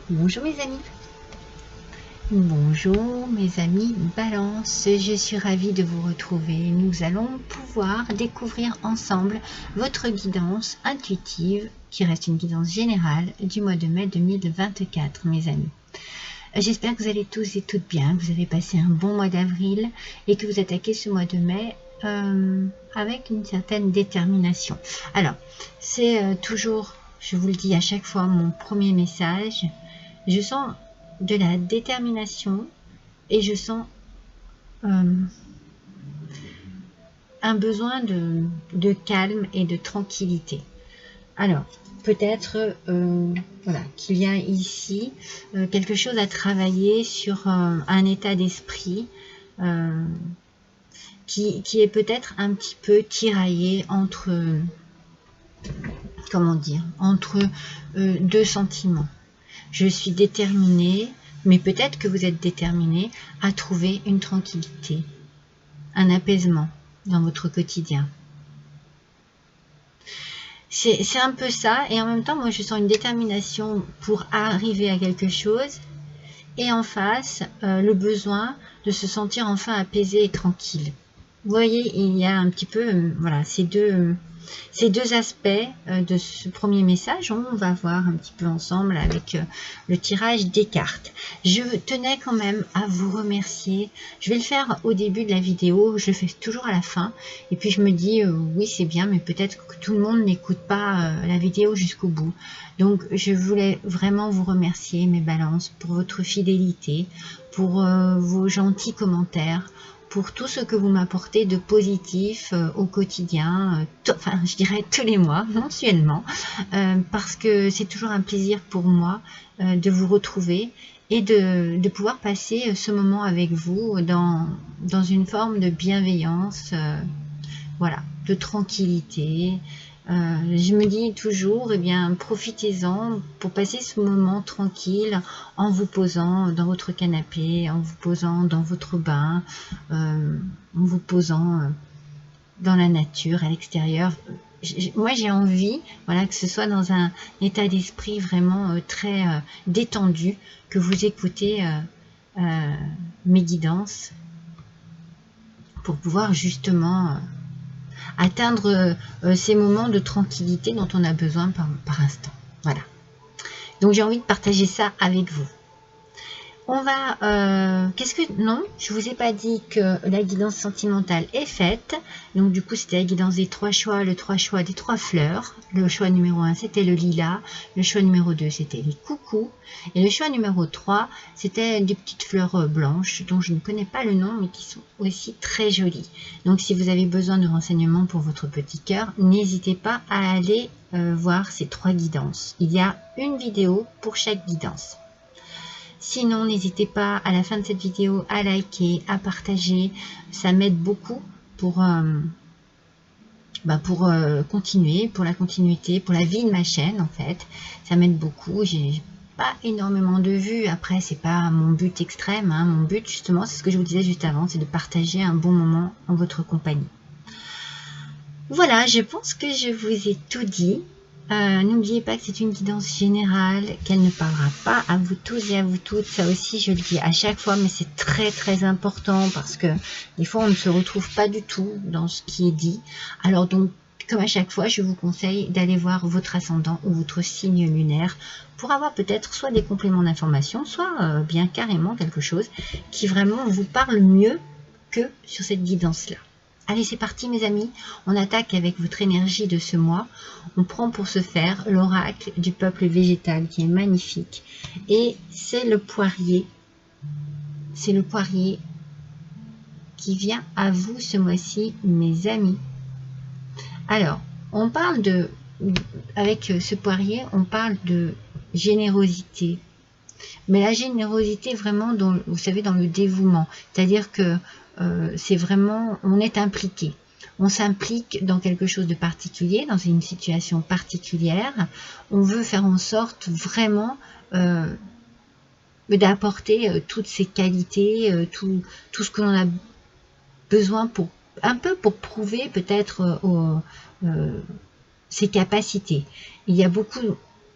Bonjour mes amis. Bonjour mes amis Balance, je suis ravie de vous retrouver. Nous allons pouvoir découvrir ensemble votre guidance intuitive, qui reste une guidance générale du mois de mai 2024 mes amis. J'espère que vous allez tous et toutes bien, que vous avez passé un bon mois d'avril et que vous attaquez ce mois de mai avec une certaine détermination. Alors, c'est toujours, je vous le dis à chaque fois, mon premier message. Je sens de la détermination et je sens un besoin de calme et de tranquillité. Alors, peut-être voilà, qu'il y a ici quelque chose à travailler sur un état d'esprit qui est peut-être un petit peu tiraillé entre, comment dire, entre deux sentiments. Je suis déterminée, mais peut-être que vous êtes déterminé à trouver une tranquillité, un apaisement dans votre quotidien. C'est un peu ça, et en même temps, moi je sens une détermination pour arriver à quelque chose, et en face, le besoin de se sentir enfin apaisé et tranquille. Vous voyez, il y a un petit peu, voilà, ces deux aspects de ce premier message. On va voir un petit peu ensemble avec le tirage des cartes. Je tenais quand même à vous remercier. Je vais le faire au début de la vidéo, je le fais toujours à la fin. Et puis je me dis, oui c'est bien, mais peut-être que tout le monde n'écoute pas la vidéo jusqu'au bout. Donc je voulais vraiment vous remercier mes balances pour votre fidélité, pour vos gentils commentaires, pour tout ce que vous m'apportez de positif au quotidien, enfin je dirais tous les mois, mensuellement, parce que c'est toujours un plaisir pour moi de vous retrouver et de pouvoir passer ce moment avec vous dans une forme de bienveillance, voilà, de tranquillité. Je me dis toujours, eh bien, profitez-en pour passer ce moment tranquille en vous posant dans votre canapé, en vous posant dans votre bain, en vous posant dans la nature, à l'extérieur. Moi, j'ai envie, voilà, que ce soit dans un état d'esprit vraiment très détendu, que vous écoutez mes guidances pour pouvoir justement atteindre ces moments de tranquillité dont on a besoin par instant. Voilà. Donc j'ai envie de partager ça avec vous. On va... non, je vous ai pas dit que la guidance sentimentale est faite. Donc du coup, c'était la guidance des 3 choix, le 3 choix des 3 fleurs. Le choix numéro 1, c'était le lilas. Le choix numéro 2, c'était les coucous. Et le choix numéro 3, c'était des petites fleurs blanches dont je ne connais pas le nom, mais qui sont aussi très jolies. Donc si vous avez besoin de renseignements pour votre petit cœur, n'hésitez pas à aller voir ces 3 guidances. Il y a une vidéo pour chaque guidance. Sinon, n'hésitez pas à la fin de cette vidéo à liker, à partager. Ça m'aide beaucoup pour continuer, pour la continuité, pour la vie de ma chaîne en fait. Ça m'aide beaucoup. J'ai pas énormément de vues. Après, c'est pas mon but extrême. Hein. Mon but justement, c'est ce que je vous disais juste avant, c'est de partager un bon moment en votre compagnie. Voilà, je pense que je vous ai tout dit. N'oubliez pas que c'est une guidance générale, qu'elle ne parlera pas à vous tous et à vous toutes. Ça aussi, je le dis à chaque fois, mais c'est très très important parce que des fois, on ne se retrouve pas du tout dans ce qui est dit. Alors donc, comme à chaque fois, je vous conseille d'aller voir votre ascendant ou votre signe lunaire pour avoir peut-être soit des compléments d'information, soit bien carrément quelque chose qui vraiment vous parle mieux que sur cette guidance-là. Allez, c'est parti mes amis, on attaque avec votre énergie de ce mois. On prend pour ce faire l'oracle du peuple végétal qui est magnifique. Et c'est le poirier. C'est le poirier qui vient à vous ce mois-ci, mes amis. Alors, on parle de, avec ce poirier, on parle de générosité. Mais la générosité vraiment, vous savez, dans le dévouement. C'est-à-dire que c'est vraiment, on est impliqué. On s'implique dans quelque chose de particulier, dans une situation particulière. On veut faire en sorte vraiment d'apporter toutes ces qualités, tout ce que l'on a besoin pour un peu pour prouver peut-être ses capacités. Il y a beaucoup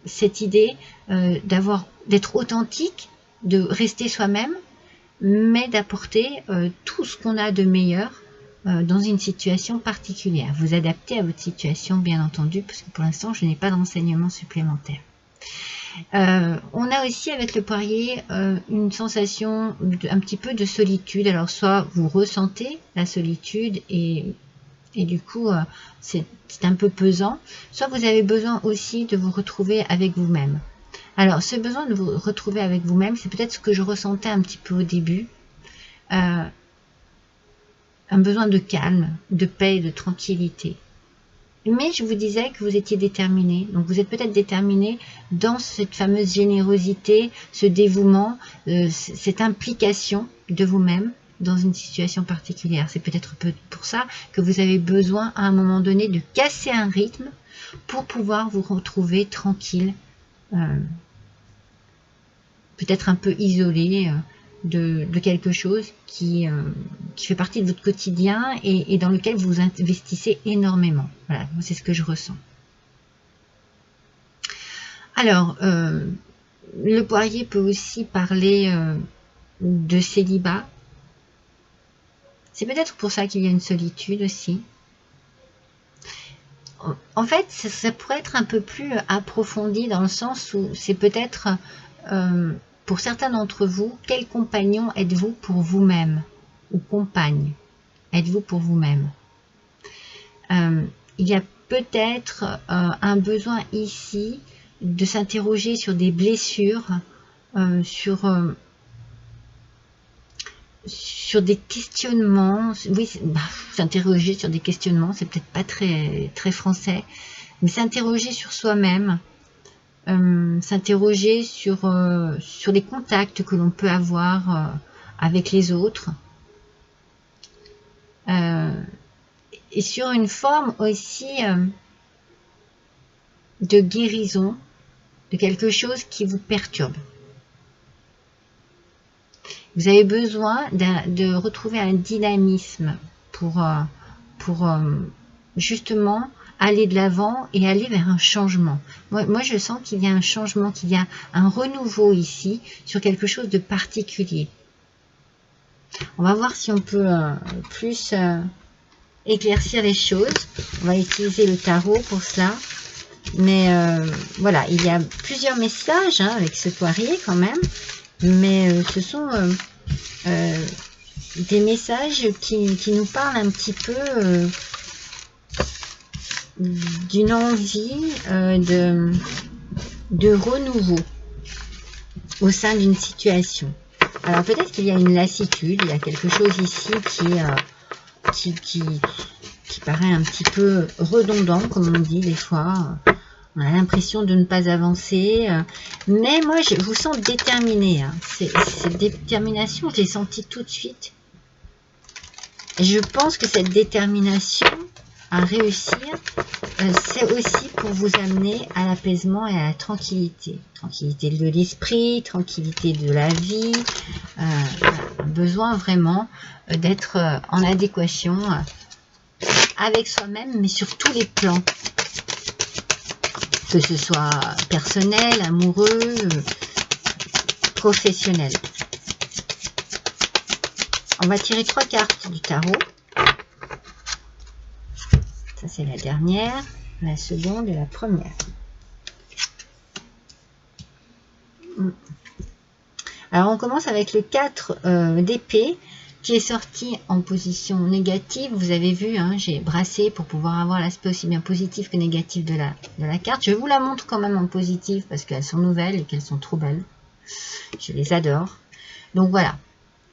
cette idée d'être authentique, de rester soi-même, mais d'apporter tout ce qu'on a de meilleur dans une situation particulière. Vous adaptez à votre situation, bien entendu, parce que pour l'instant, je n'ai pas d'enseignement supplémentaire. On a aussi avec le poirier une sensation un petit peu de solitude. Alors soit vous ressentez la solitude et du coup c'est un peu pesant, soit vous avez besoin aussi de vous retrouver avec vous-même. Alors ce besoin de vous retrouver avec vous-même, c'est peut-être ce que je ressentais un petit peu au début, un besoin de calme, de paix, de tranquillité. Mais je vous disais que vous étiez déterminé. Donc vous êtes peut-être déterminé dans cette fameuse générosité, ce dévouement, cette implication de vous-même dans une situation particulière. C'est peut-être pour ça que vous avez besoin à un moment donné de casser un rythme pour pouvoir vous retrouver tranquille, peut-être un peu isolé de quelque chose qui fait partie de votre quotidien et dans lequel vous investissez énormément. Voilà, c'est ce que je ressens. Alors, le poirier peut aussi parler de célibat. C'est peut-être pour ça qu'il y a une solitude aussi. En fait, ça pourrait être un peu plus approfondi dans le sens où c'est peut-être... pour certains d'entre vous, quel compagnon êtes-vous pour vous-même? Ou compagne êtes-vous pour vous-même? Il y a peut-être un besoin ici de s'interroger sur des blessures, sur des questionnements. Oui, s'interroger sur des questionnements, c'est peut-être pas très français, mais s'interroger sur soi-même. S'interroger sur les contacts que l'on peut avoir avec les autres et sur une forme aussi de guérison de quelque chose qui vous perturbe. Vous avez besoin de retrouver un dynamisme pour justement aller de l'avant et aller vers un changement. Moi, je sens qu'il y a un changement, qu'il y a un renouveau ici sur quelque chose de particulier. On va voir si on peut plus éclaircir les choses. On va utiliser le tarot pour cela. Mais voilà, il y a plusieurs messages avec ce poirier quand même. Mais ce sont des messages qui nous parlent un petit peu... d'une envie de renouveau au sein d'une situation. Alors peut-être qu'il y a une lassitude, il y a quelque chose ici qui paraît un petit peu redondant, comme on dit des fois. On a l'impression de ne pas avancer, mais moi je vous sens déterminé. Cette détermination, je l'ai sentie tout de suite. Et je pense que cette détermination à réussir, c'est aussi pour vous amener à l'apaisement et à la tranquillité. Tranquillité de l'esprit, tranquillité de la vie. Besoin vraiment d'être en adéquation avec soi-même, mais sur tous les plans. Que ce soit personnel, amoureux, professionnel. On va tirer 3 cartes du tarot. Ça, c'est la dernière, la seconde et la première. Alors, on commence avec le 4 d'épée qui est sorti en position négative. Vous avez vu, j'ai brassé pour pouvoir avoir l'aspect aussi bien positif que négatif de la carte. Je vous la montre quand même en positif parce qu'elles sont nouvelles et qu'elles sont trop belles. Je les adore. Donc voilà,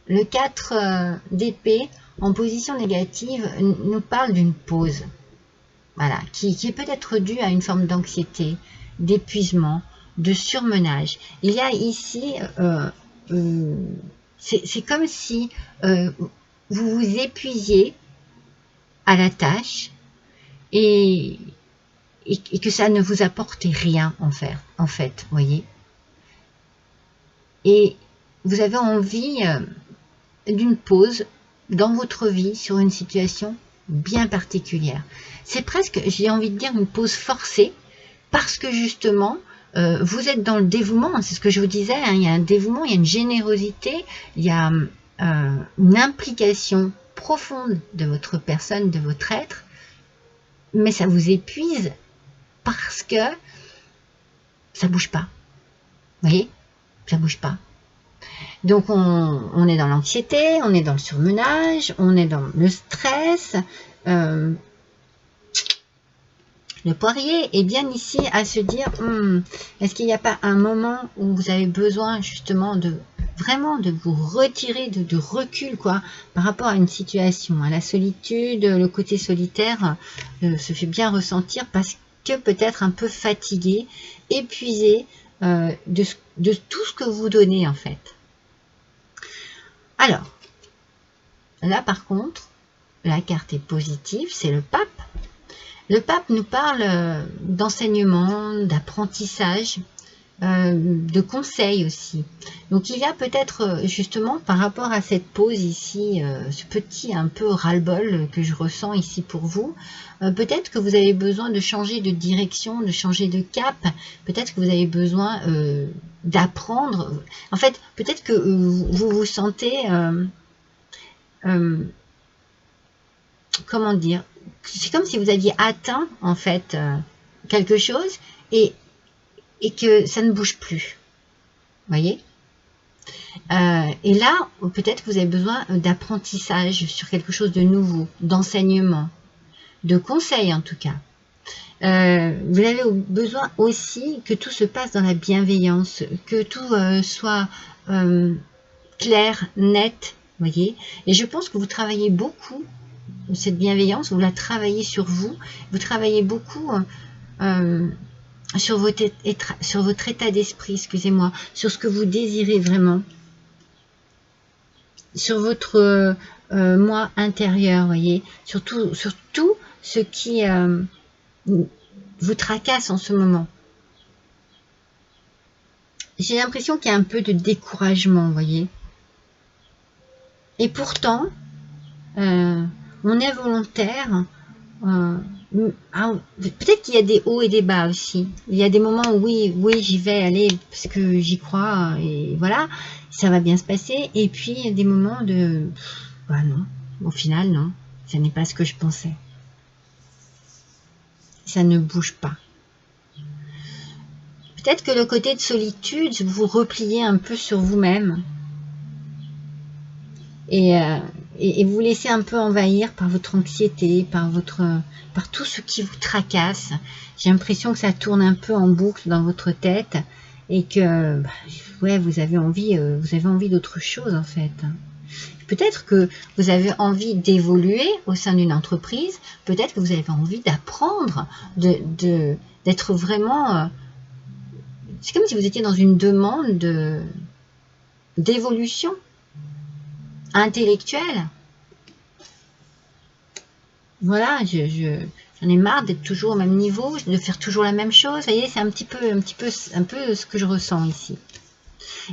le 4 d'épée en position négative nous parle d'une pause. Voilà, qui est peut-être due à une forme d'anxiété, d'épuisement, de surmenage. Il y a ici, c'est comme si vous vous épuisiez à la tâche et que ça ne vous apportait rien en fait, voyez. Et vous avez envie d'une pause dans votre vie sur une situation bien particulière. C'est presque, j'ai envie de dire, une pause forcée parce que justement, vous êtes dans le dévouement, c'est ce que je vous disais, hein, il y a un dévouement, il y a une générosité, il y a une implication profonde de votre personne, de votre être, mais ça vous épuise parce que ça bouge pas. Vous voyez, ça bouge pas. Donc on est dans l'anxiété, on est dans le surmenage, on est dans le stress. Le poirier est bien ici à se dire, est-ce qu'il n'y a pas un moment où vous avez besoin justement de vraiment de vous retirer de recul quoi, par rapport à une situation, à la solitude, le côté solitaire se fait bien ressentir parce que peut-être un peu fatigué, épuisé de tout ce que vous donnez en fait. Alors, là par contre, la carte est positive, c'est le pape. Le pape nous parle d'enseignement, d'apprentissage, de conseils aussi. Donc il y a peut-être justement par rapport à cette pause ici, ce petit un peu ras-le-bol que je ressens ici pour vous, peut-être que vous avez besoin de changer de direction, de changer de cap, peut-être que vous avez besoin d'apprendre. En fait, peut-être que vous vous sentez... comment dire, c'est comme si vous aviez atteint en fait quelque chose et que ça ne bouge plus, voyez. Et là peut-être que vous avez besoin d'apprentissage sur quelque chose de nouveau, d'enseignement, de conseils en tout cas. Vous avez besoin aussi que tout se passe dans la bienveillance, que tout soit clair, net, voyez. Et je pense que vous travaillez beaucoup cette bienveillance, vous la travaillez sur vous, vous travaillez beaucoup sur votre état d'esprit, excusez-moi, sur ce que vous désirez vraiment, sur votre moi intérieur, voyez, sur tout ce qui vous tracasse en ce moment. J'ai l'impression qu'il y a un peu de découragement, voyez. Et pourtant, on est volontaire. Peut-être qu'il y a des hauts et des bas aussi. Il y a des moments où oui, j'y vais aller parce que j'y crois et voilà, ça va bien se passer. Et puis il y a des moments de, bah non, au final non, ça n'est pas ce que je pensais. Ça ne bouge pas. Peut-être que le côté de solitude, vous vous repliez un peu sur vous-même. Et vous laissez un peu envahir par votre anxiété, par tout ce qui vous tracasse. J'ai l'impression que ça tourne un peu en boucle dans votre tête et que ouais, vous avez envie d'autre chose en fait. Peut-être que vous avez envie d'évoluer au sein d'une entreprise, peut-être que vous avez envie d'apprendre, d'être vraiment... c'est comme si vous étiez dans une demande d'évolution intellectuelle. Voilà, j'en ai marre d'être toujours au même niveau, de faire toujours la même chose. Vous voyez, c'est un peu ce que je ressens ici.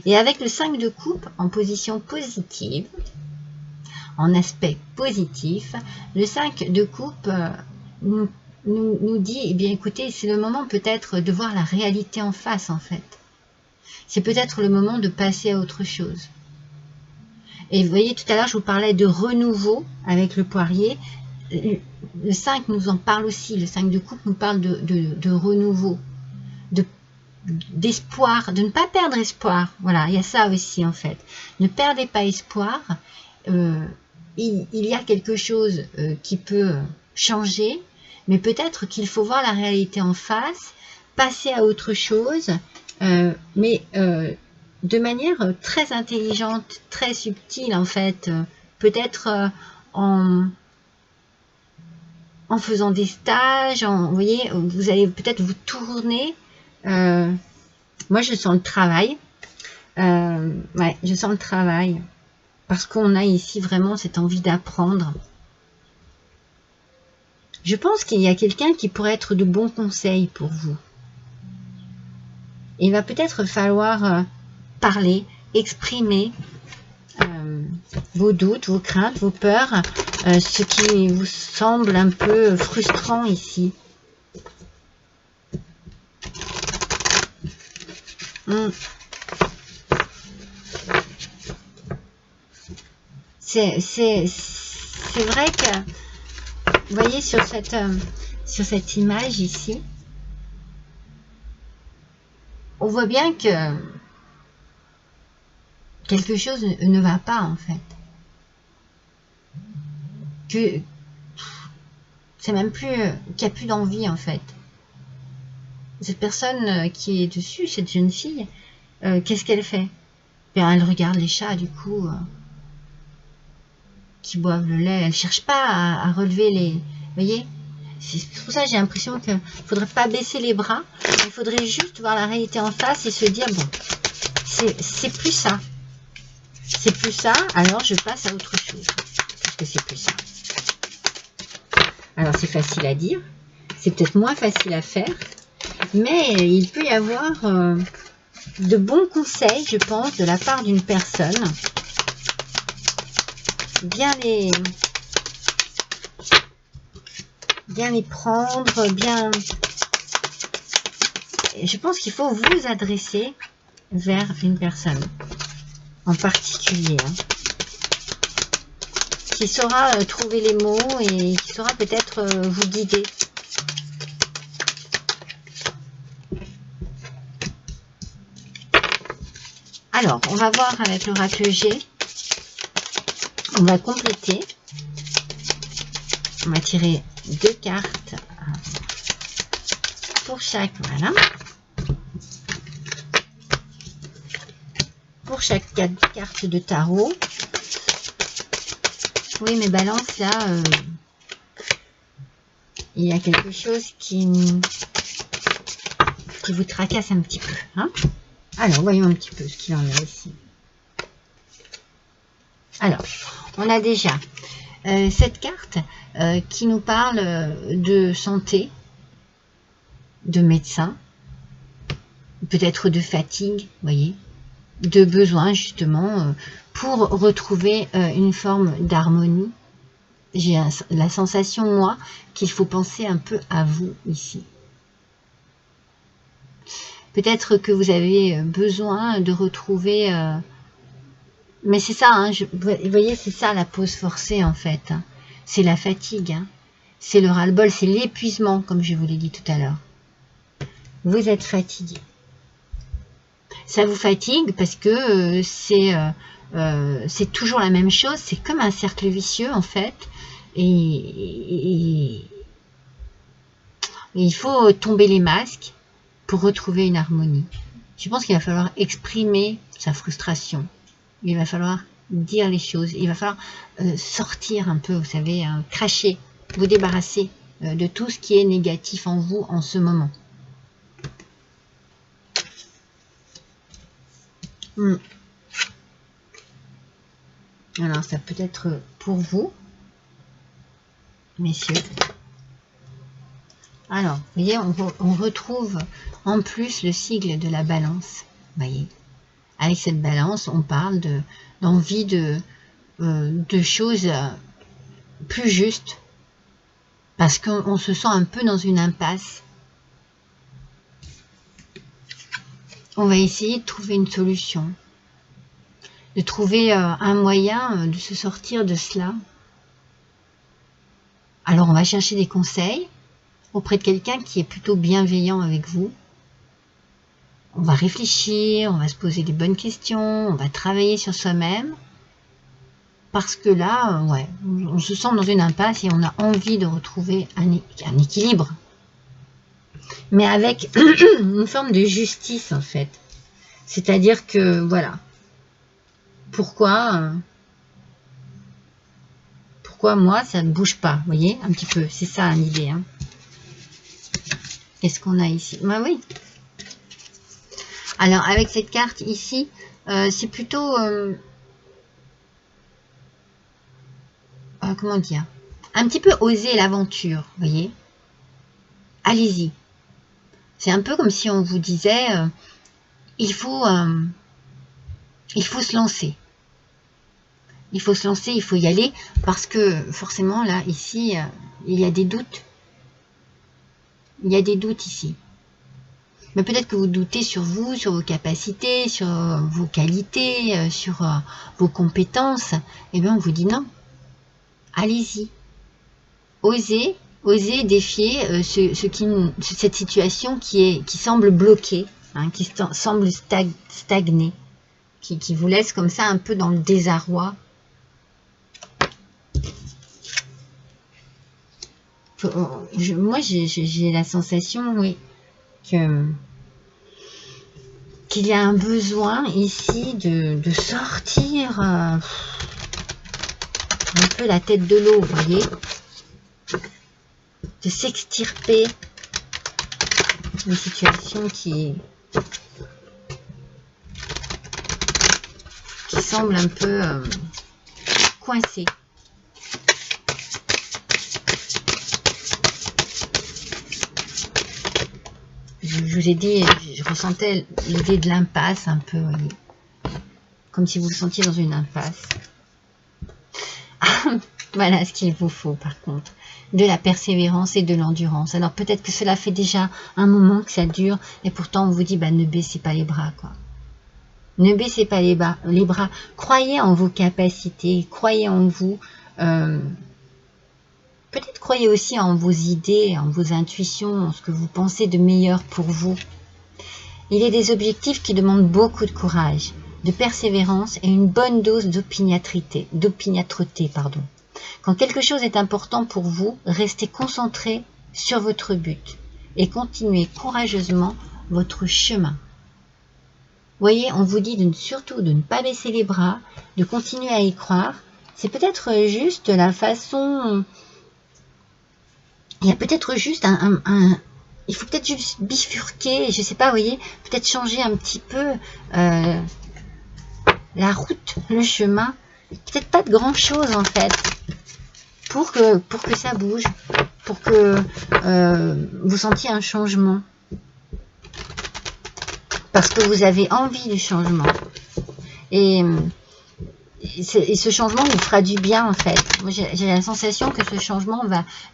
Et avec le 5 de coupe en position positive, en aspect positif, le 5 de coupe nous dit, eh bien écoutez, c'est le moment peut-être de voir la réalité en face en fait. C'est peut-être le moment de passer à autre chose. Et vous voyez, tout à l'heure, je vous parlais de renouveau avec le poirier. Le 5 nous en parle aussi. Le 5 de coupe nous parle de renouveau, d'espoir, de ne pas perdre espoir. Voilà, il y a ça aussi en fait. Ne perdez pas espoir. Il y a quelque chose qui peut changer, mais peut-être qu'il faut voir la réalité en face, passer à autre chose, mais de manière très intelligente, très subtile en fait, peut-être en faisant des stages, vous voyez, vous allez peut-être vous tourner. Moi je sens le travail, ouais, je sens le travail, parce qu'on a ici vraiment cette envie d'apprendre. Je pense qu'il y a quelqu'un qui pourrait être de bons conseils pour vous. Il va peut-être falloir parler, exprimer vos doutes, vos craintes, vos peurs, ce qui vous semble un peu frustrant ici. C'est vrai que, vous voyez, sur cette image ici, on voit bien que quelque chose ne va pas, en fait. Que c'est même plus, qu'il n'y a plus d'envie, en fait. Cette personne qui est dessus, cette jeune fille, qu'est-ce qu'elle fait? Bien, elle regarde les chats, du coup, qui boivent le lait. Elle cherche pas à relever les... Vous voyez? C'est pour ça que j'ai l'impression qu'il ne faudrait pas baisser les bras. Il faudrait juste voir la réalité en face et se dire, bon, c'est plus ça. C'est plus ça, alors je passe à autre chose. Parce que c'est plus ça. Alors, c'est facile à dire. C'est peut-être moins facile à faire. Mais il peut y avoir de bons conseils, je pense, de la part d'une personne. Bien les prendre, bien... Je pense qu'il faut vous adresser vers une personne en particulier, hein, qui saura trouver les mots et qui saura peut-être vous guider. Alors, on va voir avec l'oracle G. On va compléter. On va tirer 2 cartes pour chaque, voilà. Pour chaque carte de tarot. Oui, mais balance là, il y a quelque chose qui vous tracasse un petit peu, hein. Alors, voyons un petit peu ce qu'il en est ici. Alors, on a déjà cette carte qui nous parle de santé, de médecin, peut-être de fatigue, vous voyez, de besoin justement pour retrouver une forme d'harmonie. J'ai la sensation, moi, qu'il faut penser un peu à vous ici. Peut-être que vous avez besoin de retrouver... mais c'est ça, hein, vous voyez, c'est ça la pause forcée en fait. Hein. C'est la fatigue, hein. C'est le ras-le-bol, c'est l'épuisement, comme je vous l'ai dit tout à l'heure. Vous êtes fatigué. Ça vous fatigue parce que c'est toujours la même chose, c'est comme un cercle vicieux en fait. Et il faut tomber les masques pour retrouver une harmonie. Je pense qu'il va falloir exprimer sa frustration. Il va falloir dire les choses. Il va falloir sortir un peu, vous savez, hein, cracher, vous débarrasser de tout ce qui est négatif en vous en ce moment. Alors, ça peut être pour vous, messieurs. Alors, vous voyez, on retrouve en plus le sigle de la balance. Vous voyez, avec cette balance, on parle d'envie de choses plus justes, parce qu'on se sent un peu dans une impasse. On va essayer de trouver une solution, de trouver un moyen de se sortir de cela. Alors, on va chercher des conseils auprès de quelqu'un qui est plutôt bienveillant avec vous. On va réfléchir, on va se poser des bonnes questions, on va travailler sur soi-même. Parce que là, ouais, on se sent dans une impasse et on a envie de retrouver un équilibre. Mais avec une forme de justice, en fait. C'est-à-dire que, voilà. Pourquoi moi, ça ne bouge pas, vous voyez, un petit peu. C'est ça l'idée, hein. Qu'est-ce qu'on a ici? Bah oui. Alors, avec cette carte ici, c'est plutôt... comment dire? Un petit peu oser l'aventure, vous voyez? Allez-y. C'est un peu comme si on vous disait, il faut se lancer. Il faut se lancer, il faut y aller, parce que forcément, là, ici, il y a des doutes. Il y a des doutes ici. Mais peut-être que vous doutez sur vous, sur vos capacités, sur vos qualités, sur vos compétences. Eh bien, on vous dit non. Allez-y. Osez défier cette situation qui semble bloquée, hein, qui semble stagner, qui vous laisse comme ça un peu dans le désarroi. Moi, j'ai la sensation, oui, qu'il y a un besoin ici de sortir un peu la tête de l'eau, vous voyez, de s'extirper d'une situation qui semble un peu coincée. Je vous ai dit, je ressentais l'idée de l'impasse un peu, voyez, comme si vous vous sentiez dans une impasse. Voilà ce qu'il vous faut par contre, de la persévérance et de l'endurance. Alors peut-être que cela fait déjà un moment que ça dure et pourtant on vous dit bah, ne baissez pas les bras, quoi. Ne baissez pas les bras. Croyez en vos capacités, croyez en vous. Peut-être croyez aussi en vos idées, en vos intuitions, en ce que vous pensez de meilleur pour vous. Il y a des objectifs qui demandent beaucoup de courage, de persévérance et une bonne dose d'opiniâtreté. Quand quelque chose est important pour vous, restez concentré sur votre but et continuez courageusement votre chemin. Voyez, on vous dit surtout de ne pas baisser les bras, de continuer à y croire. C'est peut-être juste la façon... Il y a peut-être juste il faut peut-être juste bifurquer, je sais pas, vous voyez, peut-être changer un petit peu la route, le chemin. Peut-être pas de grand-chose en fait, pour que ça bouge, pour que vous sentiez un changement. Parce que vous avez envie du changement. Et ce changement vous fera du bien en fait. Moi j'ai la sensation que ce changement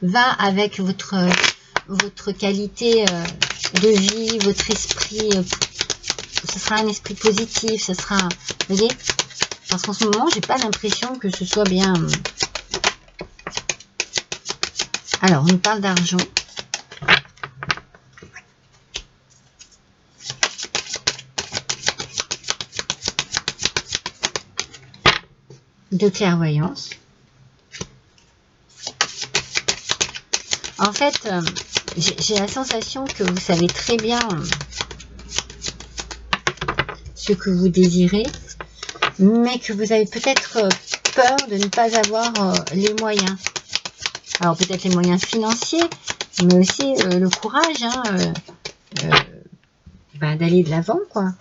va avec votre qualité de vie, votre esprit. Ce sera un esprit positif, ce sera... Vous voyez? Parce qu'en ce moment, j'ai pas l'impression que ce soit bien... Alors, on nous parle d'argent. De clairvoyance. En fait, j'ai la sensation que vous savez très bien ce que vous désirez, mais que vous avez peut-être peur de ne pas avoir les moyens. Alors peut-être les moyens financiers, mais aussi le courage d'aller de l'avant, quoi,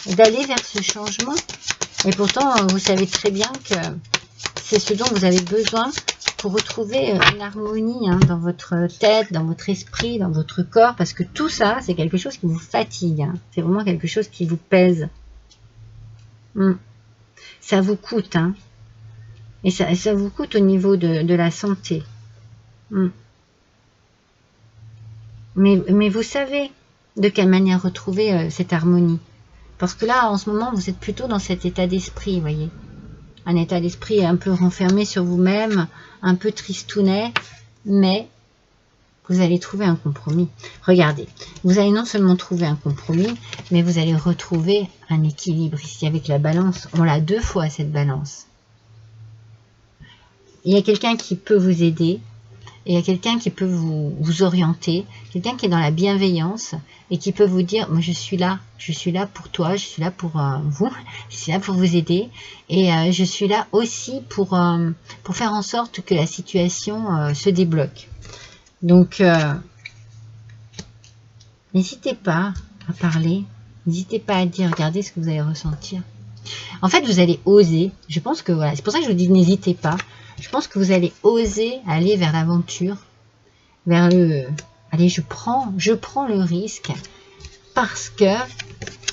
d'aller vers ce changement. Et pourtant, vous savez très bien que c'est ce dont vous avez besoin pour retrouver une harmonie dans votre tête, dans votre esprit, dans votre corps, parce que tout ça, c'est quelque chose qui vous fatigue. Hein. C'est vraiment quelque chose qui vous pèse. Ça vous coûte, hein. Et ça vous coûte au niveau de la santé. Mais vous savez de quelle manière retrouver cette harmonie. Parce que là, en ce moment, vous êtes plutôt dans cet état d'esprit, vous voyez. Un état d'esprit un peu renfermé sur vous-même, un peu tristounet, mais vous allez trouver un compromis. Regardez, vous allez non seulement trouver un compromis, mais vous allez retrouver un équilibre ici avec la balance. On l'a 2 fois, cette balance. Il y a quelqu'un qui peut vous aider, et il y a quelqu'un qui peut vous orienter, quelqu'un qui est dans la bienveillance et qui peut vous dire, moi je suis là pour toi, je suis là pour vous, je suis là pour vous aider et je suis là aussi pour faire en sorte que la situation se débloque. Donc, n'hésitez pas à parler, n'hésitez pas à dire, regardez ce que vous allez ressentir. En fait, vous allez oser, je pense que voilà, c'est pour ça que je vous dis n'hésitez pas. Je pense que vous allez oser aller vers l'aventure, vers le... Allez, je prends le risque parce que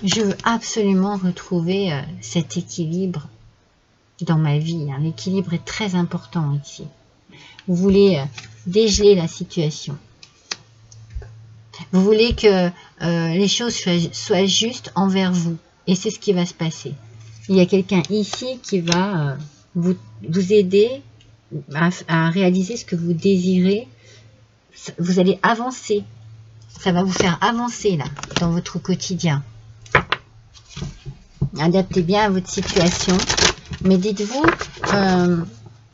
je veux absolument retrouver cet équilibre dans ma vie. Hein. L'équilibre est très important ici. Vous voulez dégeler la situation. Vous voulez que les choses soient justes envers vous. Et c'est ce qui va se passer. Il y a quelqu'un ici qui va vous aider à réaliser ce que vous désirez. Vous allez avancer. Ça va vous faire avancer là, dans votre quotidien. Adaptez bien à votre situation. Mais dites-vous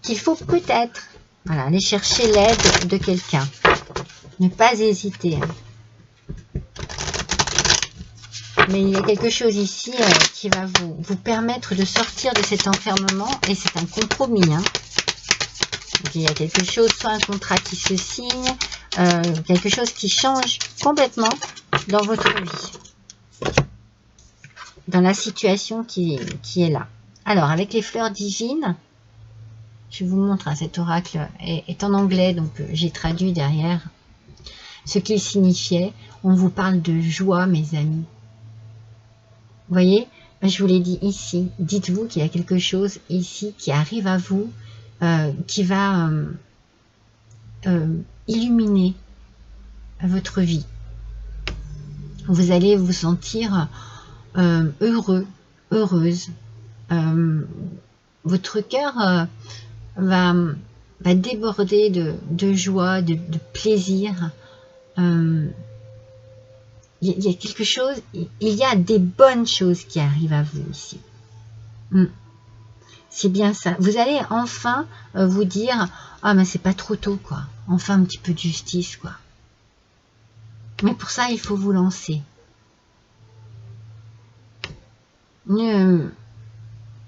qu'il faut peut-être aller chercher l'aide de quelqu'un. Ne pas hésiter. Mais il y a quelque chose ici qui va vous permettre de sortir de cet enfermement. Et c'est un compromis. Donc, il y a quelque chose, soit un contrat qui se signe, quelque chose qui change complètement dans votre vie. Dans la situation qui est là. Alors, avec les fleurs divines, je vous montre, cet oracle est en anglais, donc j'ai traduit derrière ce qu'il signifiait. On vous parle de joie, mes amis. Vous voyez, je vous l'ai dit ici, dites-vous qu'il y a quelque chose ici qui arrive à vous, qui va illuminer votre vie. Vous allez vous sentir heureux, heureuse. Votre cœur va déborder de joie, de plaisir. Il y a quelque chose, il y a des bonnes choses qui arrivent à vous ici. C'est bien ça. Vous allez enfin vous dire, ah mais c'est pas trop tôt quoi. Enfin un petit peu de justice quoi. Mais pour ça il faut vous lancer.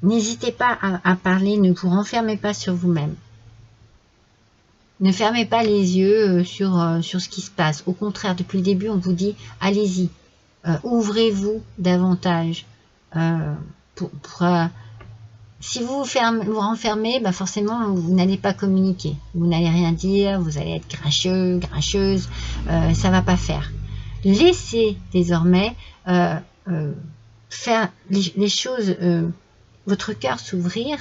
N'hésitez pas à parler, ne vous renfermez pas sur vous-même. Ne fermez pas les yeux sur ce qui se passe. Au contraire, depuis le début, on vous dit, allez-y, ouvrez-vous davantage. Si vous vous renfermez, forcément, vous n'allez pas communiquer. Vous n'allez rien dire, vous allez être cracheux, cracheuse, ça ne va pas faire. Laissez désormais faire les choses, votre cœur s'ouvrir,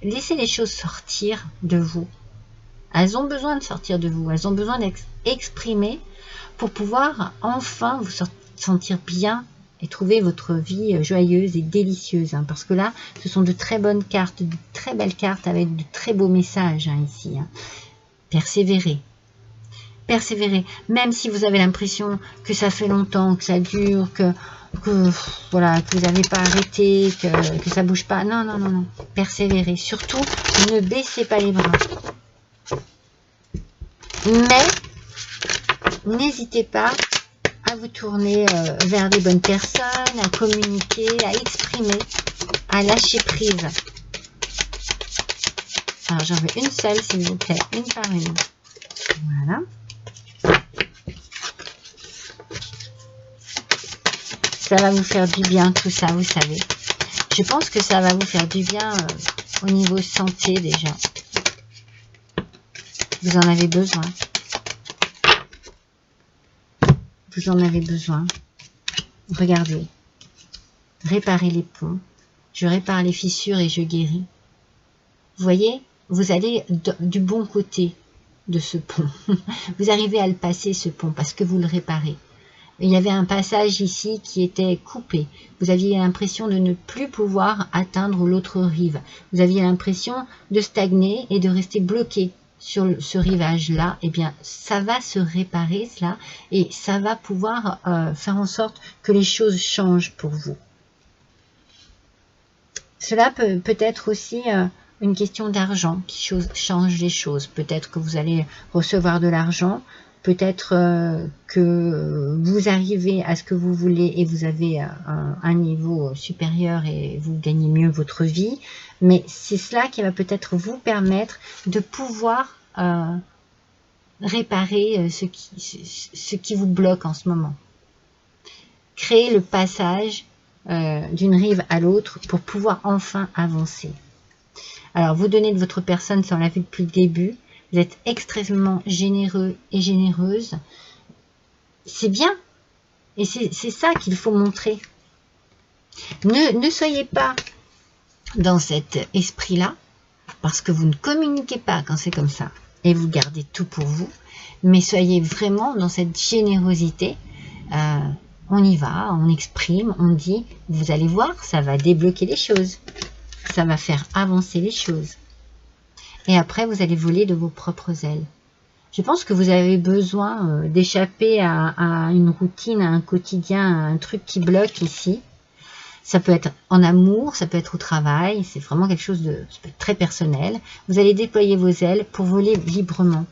laissez les choses sortir de vous. Elles ont besoin de sortir de vous, elles ont besoin d'exprimer pour pouvoir enfin vous sentir bien et trouver votre vie joyeuse et délicieuse. Parce que là, ce sont de très bonnes cartes, de très belles cartes avec de très beaux messages ici. Persévérez. Persévérez. Même si vous avez l'impression que ça fait longtemps, que ça dure, que vous n'avez pas arrêté, que ça bouge pas. Non, non, non, non. Persévérez. Surtout, ne baissez pas les bras. Mais n'hésitez pas à vous tourner vers les bonnes personnes, à communiquer, à exprimer, à lâcher prise. Alors j'en veux une seule s'il vous plaît, une par une. Voilà. Ça va vous faire du bien tout ça, vous savez. Je pense que ça va vous faire du bien au niveau santé déjà. Vous en avez besoin. Vous en avez besoin. Regardez. Réparez les ponts. Je répare les fissures et je guéris. Vous voyez, vous allez du bon côté de ce pont. Vous arrivez à le passer, ce pont, parce que vous le réparez. Il y avait un passage ici qui était coupé. Vous aviez l'impression de ne plus pouvoir atteindre l'autre rive. Vous aviez l'impression de stagner et de rester bloqué sur ce rivage-là. Eh bien, ça va se réparer, cela, et ça va pouvoir faire en sorte que les choses changent pour vous. Cela peut être aussi une question d'argent qui change les choses. Peut-être que vous allez recevoir de l'argent. Peut-être que vous arrivez à ce que vous voulez et vous avez un niveau supérieur et vous gagnez mieux votre vie. Mais c'est cela qui va peut-être vous permettre de pouvoir réparer ce qui vous bloque en ce moment. Créer le passage d'une rive à l'autre pour pouvoir enfin avancer. Alors, vous donnez de votre personne, ça on l'a vu depuis le début. Vous êtes extrêmement généreux et généreuse. C'est bien. Et c'est ça qu'il faut montrer. Ne soyez pas dans cet esprit-là, parce que vous ne communiquez pas quand c'est comme ça. Et vous gardez tout pour vous. Mais soyez vraiment dans cette générosité. on y va, on exprime, on dit, vous allez voir, ça va débloquer les choses. Ça va faire avancer les choses. Et après, vous allez voler de vos propres ailes. Je pense que vous avez besoin d'échapper à une routine, à un quotidien, à un truc qui bloque ici. Ça peut être en amour, ça peut être au travail, c'est vraiment quelque chose de très personnel. Vous allez déployer vos ailes pour voler librement.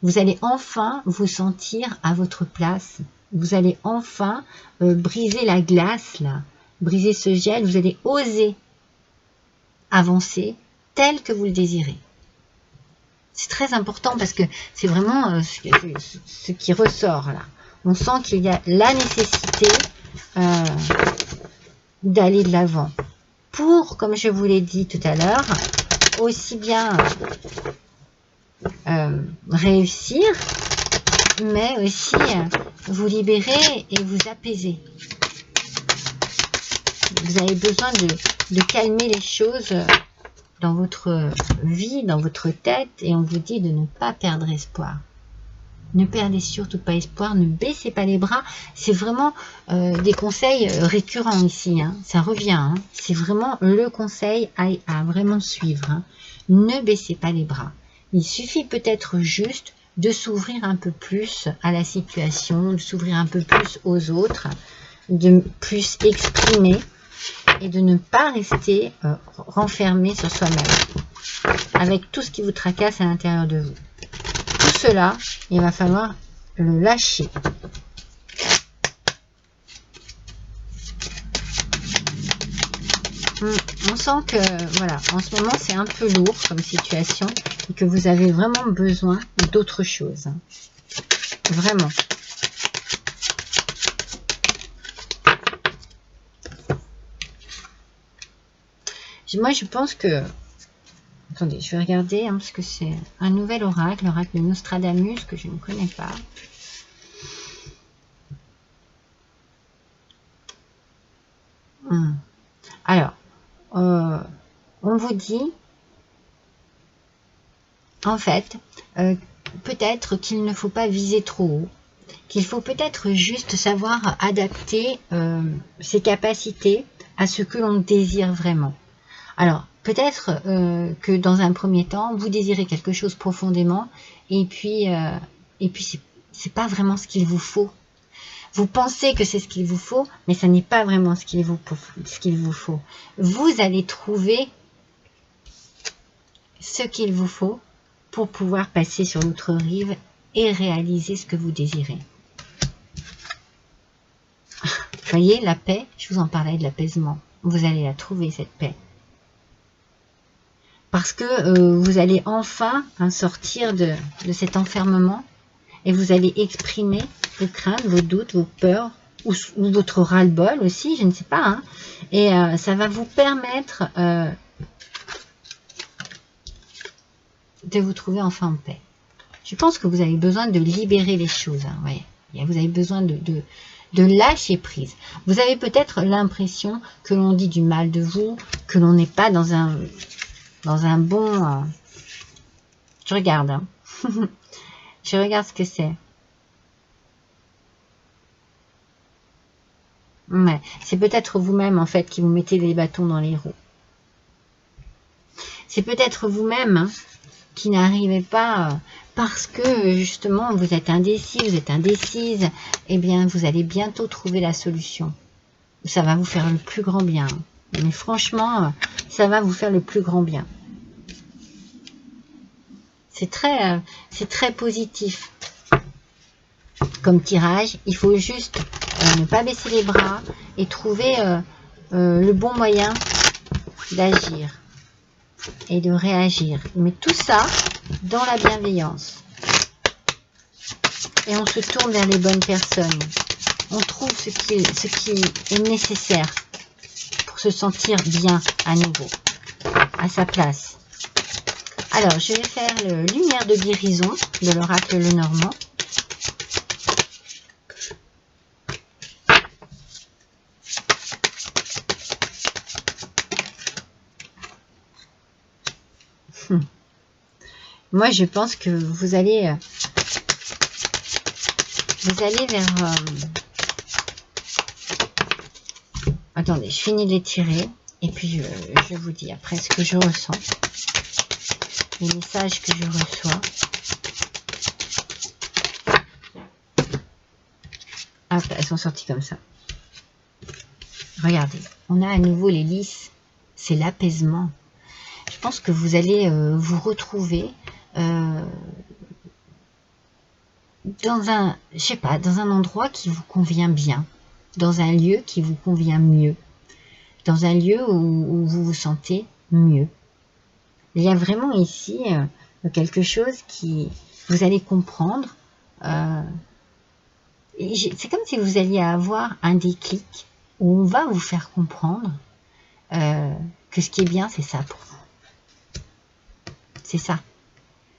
Vous allez enfin vous sentir à votre place. Vous allez enfin briser la glace, là, briser ce gel. Vous allez oser avancer tel que vous le désirez. C'est très important parce que c'est vraiment ce qui ressort là. On sent qu'il y a la nécessité d'aller de l'avant. Pour, comme je vous l'ai dit tout à l'heure, aussi bien réussir, mais aussi vous libérer et vous apaiser. Vous avez besoin de calmer les choses dans votre vie, dans votre tête, et on vous dit de ne pas perdre espoir. Ne perdez surtout pas espoir, ne baissez pas les bras. C'est vraiment des conseils récurrents ici, hein. Ça revient, hein. C'est vraiment le conseil à vraiment suivre, hein. Ne baissez pas les bras. Il suffit peut-être juste de s'ouvrir un peu plus à la situation, de s'ouvrir un peu plus aux autres, de plus exprimer et de ne pas rester renfermé sur soi-même, avec tout ce qui vous tracasse à l'intérieur de vous. Tout cela, il va falloir le lâcher. On sent que, voilà, en ce moment, c'est un peu lourd comme situation et que vous avez vraiment besoin d'autre chose. Vraiment. Moi, je pense que... Attendez, je vais regarder, hein, parce que c'est un nouvel oracle, l'oracle de Nostradamus, que je ne connais pas. Alors, on vous dit, en fait, peut-être qu'il ne faut pas viser trop haut, qu'il faut peut-être juste savoir adapter ses capacités à ce que l'on désire vraiment. Alors, peut-être que dans un premier temps, vous désirez quelque chose profondément, et puis c'est pas vraiment ce qu'il vous faut. Vous pensez que c'est ce qu'il vous faut, mais ça n'est pas vraiment ce qu'il vous faut. Vous allez trouver ce qu'il vous faut pour pouvoir passer sur l'autre rive et réaliser ce que vous désirez. Vous voyez, la paix, je vous en parlais de l'apaisement. Vous allez la trouver, cette paix. Parce que vous allez enfin sortir de cet enfermement et vous allez exprimer vos craintes, vos doutes, vos peurs ou votre ras-le-bol aussi, je ne sais pas. Hein. Et ça va vous permettre de vous trouver enfin en paix. Je pense que vous avez besoin de libérer les choses. Hein, ouais. Vous avez besoin de lâcher prise. Vous avez peut-être l'impression que l'on dit du mal de vous, que l'on n'est pas dans un bon... Je regarde. Hein. Je regarde ce que c'est. Ouais. C'est peut-être vous-même, en fait, qui vous mettez des bâtons dans les roues. C'est peut-être vous-même hein, qui n'arrivez pas... parce que, justement, vous êtes indécis, vous êtes indécise. Eh bien, vous allez bientôt trouver la solution. Ça va vous faire le plus grand bien. Mais franchement, ça va vous faire le plus grand bien. C'est très positif comme tirage. Il faut juste ne pas baisser les bras et trouver le bon moyen d'agir et de réagir. Mais tout ça dans la bienveillance. Et on se tourne vers les bonnes personnes. On trouve ce qui est nécessaire pour se sentir bien à nouveau, à sa place. Alors, je vais faire le lumière de guérison de l'oracle Lenormand. Moi, je pense que vous allez vers Attendez, je finis de les tirer. Et puis, je vous dis après ce que je ressens. Les messages que je reçois. Hop, elles sont sorties comme ça. Regardez, on a à nouveau les lys. C'est l'apaisement. Je pense que vous allez vous retrouver dans un, je sais pas, dans un endroit qui vous convient bien. Dans un lieu qui vous convient mieux. Dans un lieu où vous vous sentez mieux. Il y a vraiment ici quelque chose qui vous allez comprendre. C'est comme si vous alliez avoir un déclic où on va vous faire comprendre que ce qui est bien, c'est ça pour vous. C'est ça.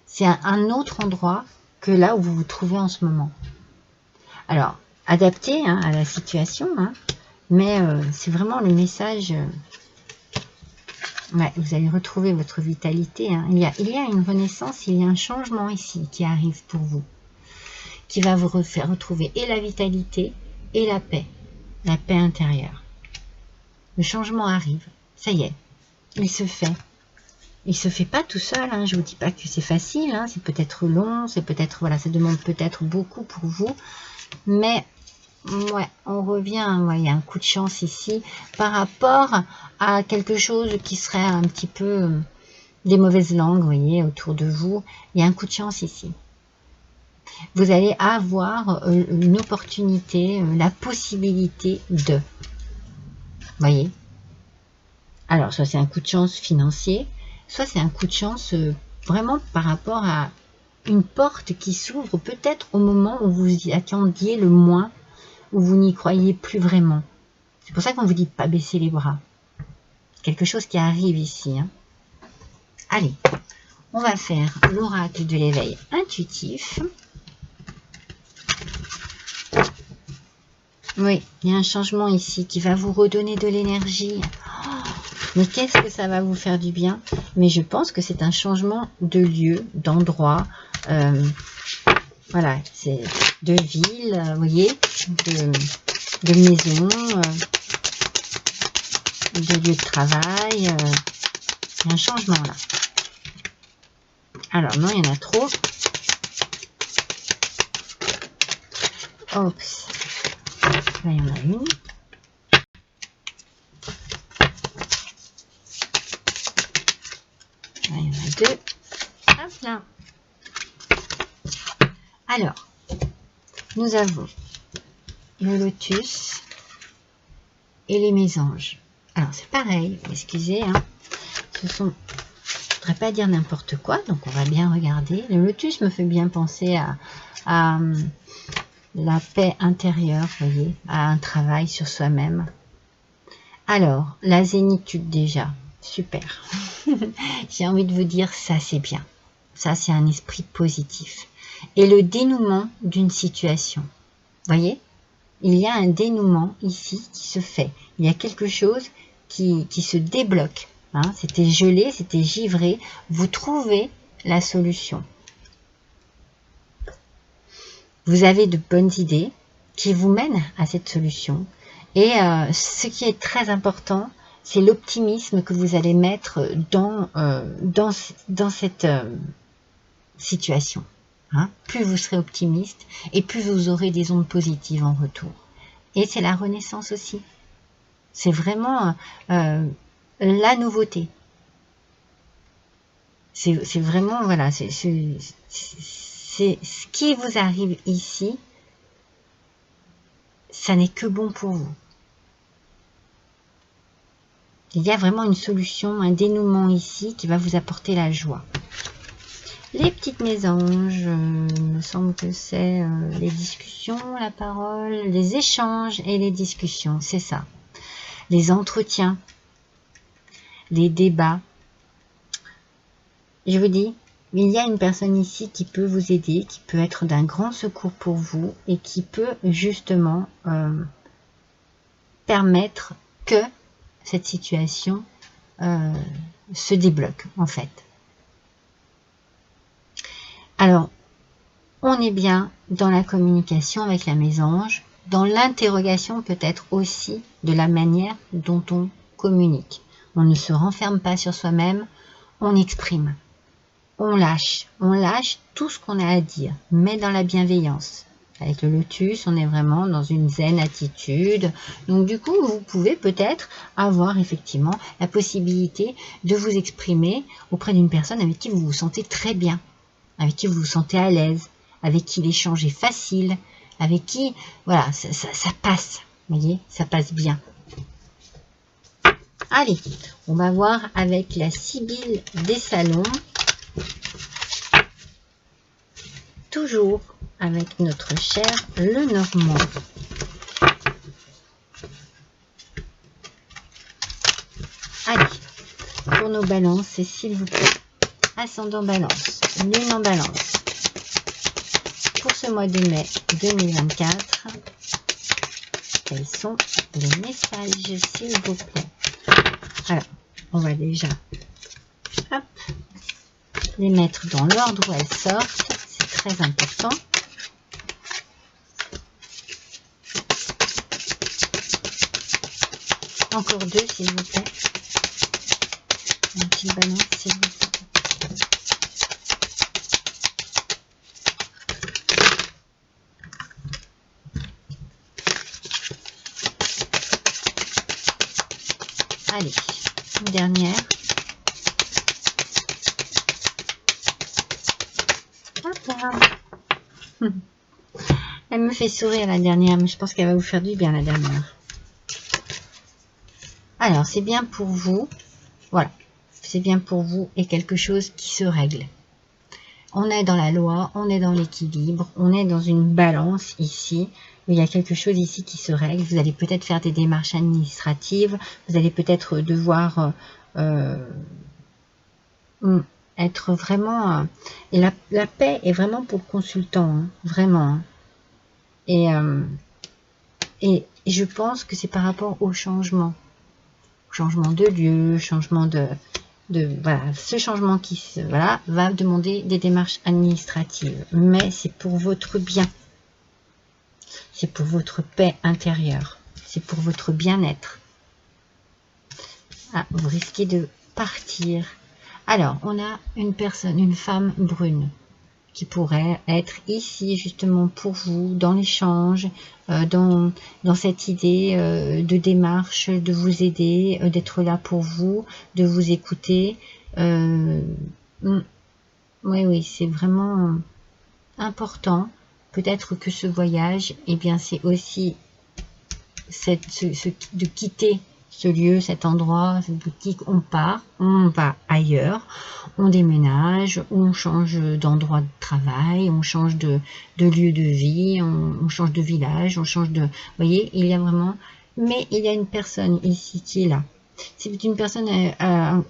C'est un autre endroit que là où vous vous trouvez en ce moment. Alors, adapté hein, à la situation, hein, mais c'est vraiment le message. Ouais, vous allez retrouver votre vitalité. Hein. Il y a une renaissance, il y a un changement ici qui arrive pour vous, qui va vous faire retrouver et la vitalité et la paix intérieure. Le changement arrive, ça y est, il se fait. Il se fait pas tout seul, hein. Je vous dis pas que c'est facile, hein. C'est peut-être long, c'est peut-être, voilà, ça demande peut-être beaucoup pour vous, mais ouais, on revient, ouais, il y a un coup de chance ici par rapport à quelque chose qui serait un petit peu des mauvaises langues, vous voyez, autour de vous. Il y a un coup de chance ici. Vous allez avoir une opportunité, la possibilité de. Vous voyez? Alors, soit c'est un coup de chance financier, soit c'est un coup de chance vraiment par rapport à une porte qui s'ouvre peut-être au moment où vous y attendiez le moins, où vous n'y croyez plus vraiment. C'est pour ça qu'on vous dit de pas baisser les bras. Quelque chose qui arrive ici. Hein. Allez, on va faire l'oracle de l'éveil intuitif. Oui, il y a un changement ici qui va vous redonner de l'énergie. Oh, mais qu'est-ce que ça va vous faire du bien? Mais je pense que c'est un changement de lieu, d'endroit. Voilà, c'est de ville, vous voyez, de maison, de lieu de travail. Il y a un changement là. Alors non, il y en a trop. Oups. Là, il y en a une. Là, il y en a deux. Hop là. Alors, nous avons le lotus et les mésanges. Alors, c'est pareil, excusez, hein. Ce sont, je ne voudrais pas dire n'importe quoi, donc on va bien regarder. Le lotus me fait bien penser à la paix intérieure, vous voyez, à un travail sur soi-même. Alors, la zénitude déjà, super. J'ai envie de vous dire, ça c'est bien. Ça c'est un esprit positif. Et le dénouement d'une situation. Vous voyez, il y a un dénouement ici qui se fait. Il y a quelque chose qui se débloque. Hein. C'était gelé, c'était givré. Vous trouvez la solution. Vous avez de bonnes idées qui vous mènent à cette solution. Et ce qui est très important, c'est l'optimisme que vous allez mettre dans cette situation. Hein. Plus vous serez optimiste et plus vous aurez des ondes positives en retour. Et c'est la renaissance aussi. C'est vraiment la nouveauté. C'est vraiment, voilà, c'est ce qui vous arrive ici, ça n'est que bon pour vous. Il y a vraiment une solution, un dénouement ici qui va vous apporter la joie. Les petites mésanges, il me semble que c'est les discussions, la parole, les échanges et les discussions, c'est ça. Les entretiens, les débats. Je vous dis, il y a une personne ici qui peut vous aider, qui peut être d'un grand secours pour vous et qui peut justement permettre que cette situation se débloque en fait. Alors, on est bien dans la communication avec la mésange, dans l'interrogation peut-être aussi de la manière dont on communique. On ne se renferme pas sur soi-même, on exprime. On lâche tout ce qu'on a à dire, mais dans la bienveillance. Avec le lotus, on est vraiment dans une zen attitude. Donc du coup, vous pouvez peut-être avoir effectivement la possibilité de vous exprimer auprès d'une personne avec qui vous vous sentez très bien, avec qui vous vous sentez à l'aise, avec qui l'échange est facile, avec qui, voilà, ça passe. Vous voyez, ça passe bien. Allez, on va voir avec la Sibylle des salons. Toujours avec notre cher Lenormand. Allez, pour nos balances, s'il vous plaît, ascendant balance, lune en balance. Pour ce mois de mai 2024, quels sont les messages, s'il vous plaît? Alors, on va déjà hop, les mettre dans l'ordre où elles sortent. Très important. Encore deux, s'il vous plaît. Une petite balance, s'il vous plaît. Allez, une dernière. Elle me fait sourire la dernière, mais je pense qu'elle va vous faire du bien la dernière. Alors, c'est bien pour vous. Voilà, c'est bien pour vous et quelque chose qui se règle. On est dans la loi, on est dans l'équilibre, on est dans une balance ici. Il y a quelque chose ici qui se règle. Vous allez peut-être faire des démarches administratives. Vous allez peut-être devoir être vraiment... et la paix est vraiment pour le consultant, hein, vraiment. Et je pense que c'est par rapport au changement. Changement de lieu, changement voilà, ce changement qui voilà, va demander des démarches administratives. Mais c'est pour votre bien. C'est pour votre paix intérieure. C'est pour votre bien-être. Ah, vous risquez de partir. Alors, on a une personne, une femme brune qui pourrait être ici justement pour vous, dans l'échange, dans cette idée de démarche, de vous aider, d'être là pour vous, de vous écouter. Oui, c'est vraiment important. Peut-être que ce voyage, eh bien, c'est aussi de quitter ce lieu, cet endroit, cette boutique, on part, on va ailleurs, on déménage, on change d'endroit de travail, on change de lieu de vie, on change de village, on change de... Vous voyez, il y a vraiment... Mais il y a une personne ici qui est là. C'est une personne,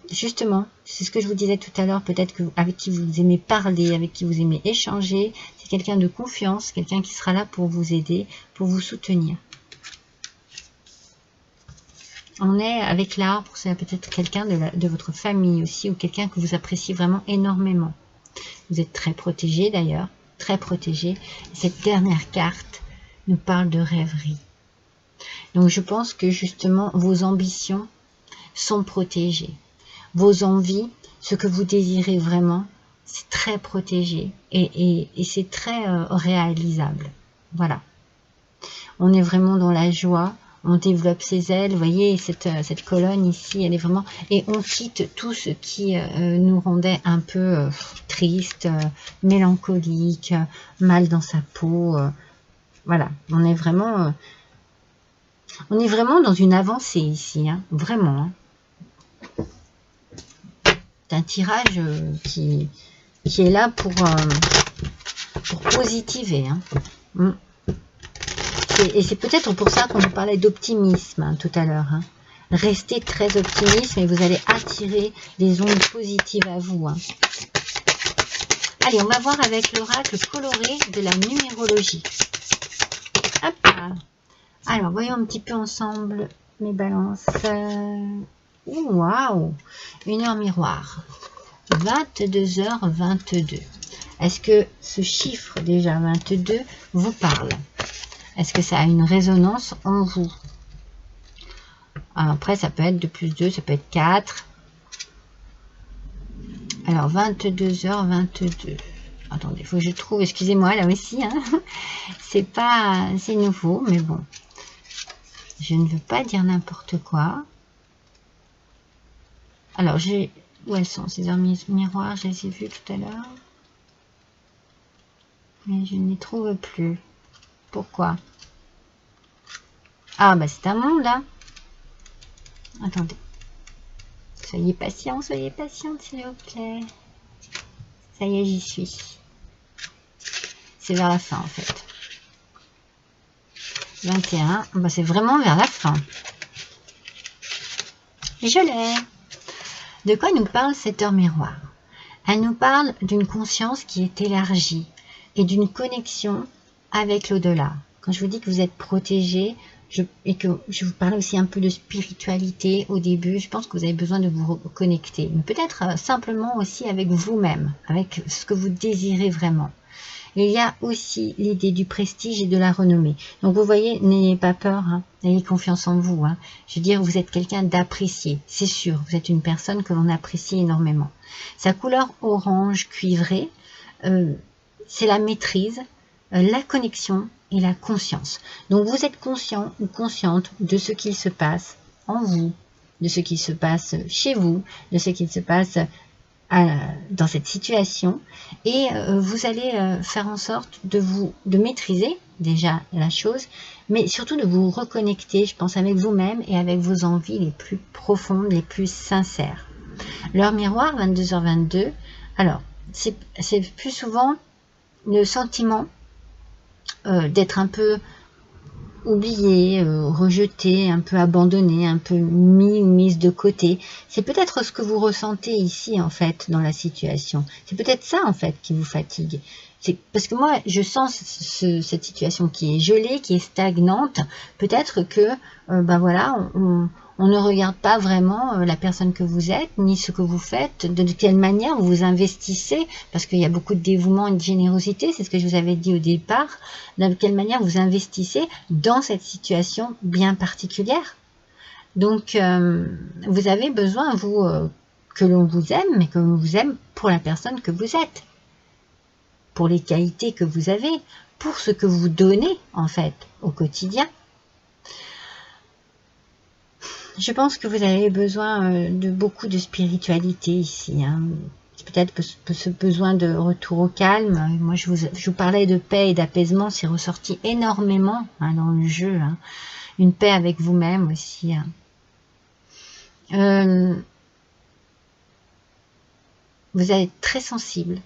justement, c'est ce que je vous disais tout à l'heure, peut-être que avec qui vous aimez parler, avec qui vous aimez échanger, c'est quelqu'un de confiance, quelqu'un qui sera là pour vous aider, pour vous soutenir. On est avec l'arbre, c'est peut-être quelqu'un de votre famille aussi, ou quelqu'un que vous appréciez vraiment énormément. Vous êtes très protégé d'ailleurs, très protégé. Cette dernière carte nous parle de rêverie. Donc je pense que justement vos ambitions sont protégées. Vos envies, ce que vous désirez vraiment, c'est très protégé et c'est très réalisable. Voilà. On est vraiment dans la joie. On développe ses ailes, vous voyez, cette colonne ici, elle est vraiment... Et on quitte tout ce qui nous rendait un peu triste, mélancolique, mal dans sa peau. Voilà, on est vraiment dans une avancée ici, hein, vraiment. Hein. C'est un tirage qui est là pour positiver. Hein. Et c'est peut-être pour ça qu'on vous parlait d'optimisme hein, tout à l'heure. Hein. Restez très optimiste et vous allez attirer des ondes positives à vous. Hein. Allez, on va voir avec l'oracle coloré de la numérologie. Hop là. Alors, voyons un petit peu ensemble mes balances. Waouh, une heure miroir. 22h22. Est-ce que ce chiffre déjà 22 vous parle? Est-ce que ça a une résonance en vous? Après, ça peut être 2 plus 2, ça peut être 4. Alors, 22h22. Attendez, il faut que je trouve, excusez-moi, là aussi, hein. C'est nouveau, mais bon. Je ne veux pas dire n'importe quoi. Alors, où elles sont, ces heures miroirs? Je les ai vues tout à l'heure. Mais je ne les trouve plus. Pourquoi? Ah, bah c'est un monde, là. Attendez. Soyez patient, s'il vous plaît. Ça y est, j'y suis. C'est vers la fin, en fait. 21. Bah, c'est vraiment vers la fin. Je l'ai. De quoi nous parle cette heure miroir? Elle nous parle d'une conscience qui est élargie et d'une connexion avec l'au-delà. Quand je vous dis que vous êtes protégé, et que je vous parlais aussi un peu de spiritualité au début, je pense que vous avez besoin de vous reconnecter. Mais peut-être simplement aussi avec vous-même, avec ce que vous désirez vraiment. Il y a aussi l'idée du prestige et de la renommée. Donc vous voyez, n'ayez pas peur, hein, ayez confiance en vous. Hein. Je veux dire, vous êtes quelqu'un d'apprécié, c'est sûr. Vous êtes une personne que l'on apprécie énormément. Sa couleur orange cuivré, c'est la maîtrise, la connexion et la conscience. Donc vous êtes conscient ou consciente de ce qu'il se passe en vous, de ce qui se passe chez vous, de ce qu'il se passe dans cette situation, et vous allez faire en sorte de maîtriser déjà la chose, mais surtout de vous reconnecter, je pense, avec vous-même et avec vos envies les plus profondes, les plus sincères. L'heure miroir, 22h22, alors c'est plus souvent le sentiment d'être un peu oublié, rejeté, un peu abandonné, un peu mise de côté. C'est peut-être ce que vous ressentez ici, en fait, dans la situation. C'est peut-être ça, en fait, qui vous fatigue. C'est parce que moi, je sens cette situation qui est gelée, qui est stagnante. Peut-être que, ben voilà, on ne regarde pas vraiment la personne que vous êtes, ni ce que vous faites, de quelle manière vous vous investissez, parce qu'il y a beaucoup de dévouement et de générosité, c'est ce que je vous avais dit au départ, de quelle manière vous investissez dans cette situation bien particulière. Donc, vous avez besoin, vous, que l'on vous aime, mais que l'on vous aime pour la personne que vous êtes, pour les qualités que vous avez, pour ce que vous donnez, en fait, au quotidien. Je pense que vous avez besoin de beaucoup de spiritualité ici. Hein. Peut-être ce besoin de retour au calme. Moi, je vous parlais de paix et d'apaisement. C'est ressorti énormément hein, dans le jeu. Hein. Une paix avec vous-même aussi. Hein. Vous êtes très sensible.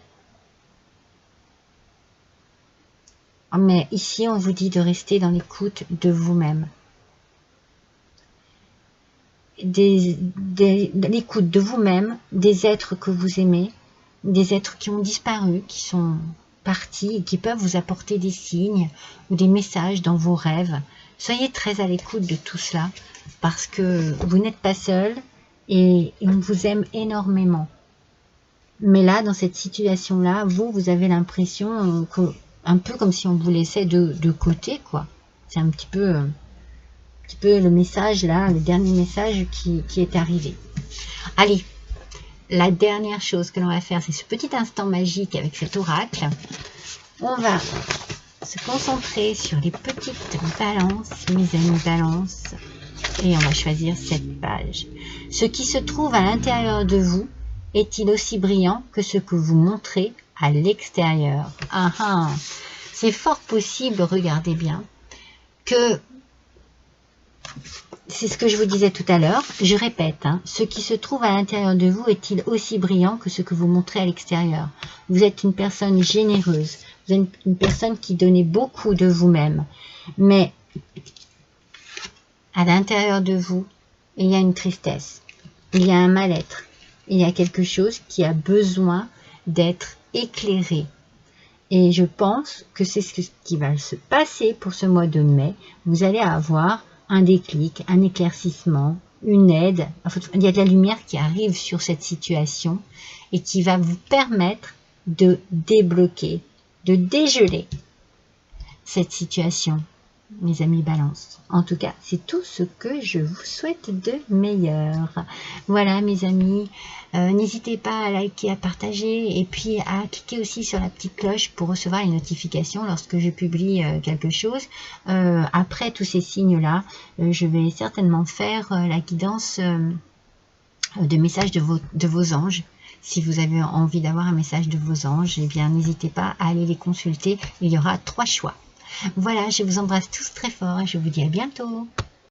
Mais ici, on vous dit de rester dans l'écoute de vous-même. L'écoute de vous-même, des êtres que vous aimez, des êtres qui ont disparu, qui sont partis et qui peuvent vous apporter des signes ou des messages dans vos rêves. Soyez très à l'écoute de tout cela parce que vous n'êtes pas seul et on vous aime énormément. Mais là, dans cette situation-là, vous avez l'impression que, un peu comme si on vous laissait de côté, quoi. C'est un petit peu le message là, le dernier message qui est arrivé. Allez, la dernière chose que l'on va faire, c'est ce petit instant magique avec cet oracle. On va se concentrer sur les petites balances, mes amis balances, et on va choisir cette page. Ce qui se trouve à l'intérieur de vous est-il aussi brillant que ce que vous montrez à l'extérieur? Ah ah, c'est fort possible, regardez bien, que c'est ce que je vous disais tout à l'heure, je répète, hein, ce qui se trouve à l'intérieur de vous est-il aussi brillant que ce que vous montrez à l'extérieur? Vous êtes une personne généreuse, vous êtes une personne qui donnait beaucoup de vous-même, mais à l'intérieur de vous, il y a une tristesse, il y a un mal-être, il y a quelque chose qui a besoin d'être éclairé. Et je pense que c'est ce qui va se passer pour ce mois de mai. Vous allez avoir un déclic, un éclaircissement, une aide. Il y a de la lumière qui arrive sur cette situation et qui va vous permettre de débloquer, de dégeler cette situation. mes amis Balance. En tout cas, c'est tout ce que je vous souhaite de meilleur. Voilà mes amis, n'hésitez pas à liker, à partager et puis à cliquer aussi sur la petite cloche pour recevoir les notifications lorsque je publie quelque chose. Après tous ces signes-là, je vais certainement faire la guidance de messages de vos anges. Si vous avez envie d'avoir un message de vos anges, eh bien n'hésitez pas à aller les consulter. Il y aura 3 choix. Voilà, je vous embrasse tous très fort et je vous dis à bientôt.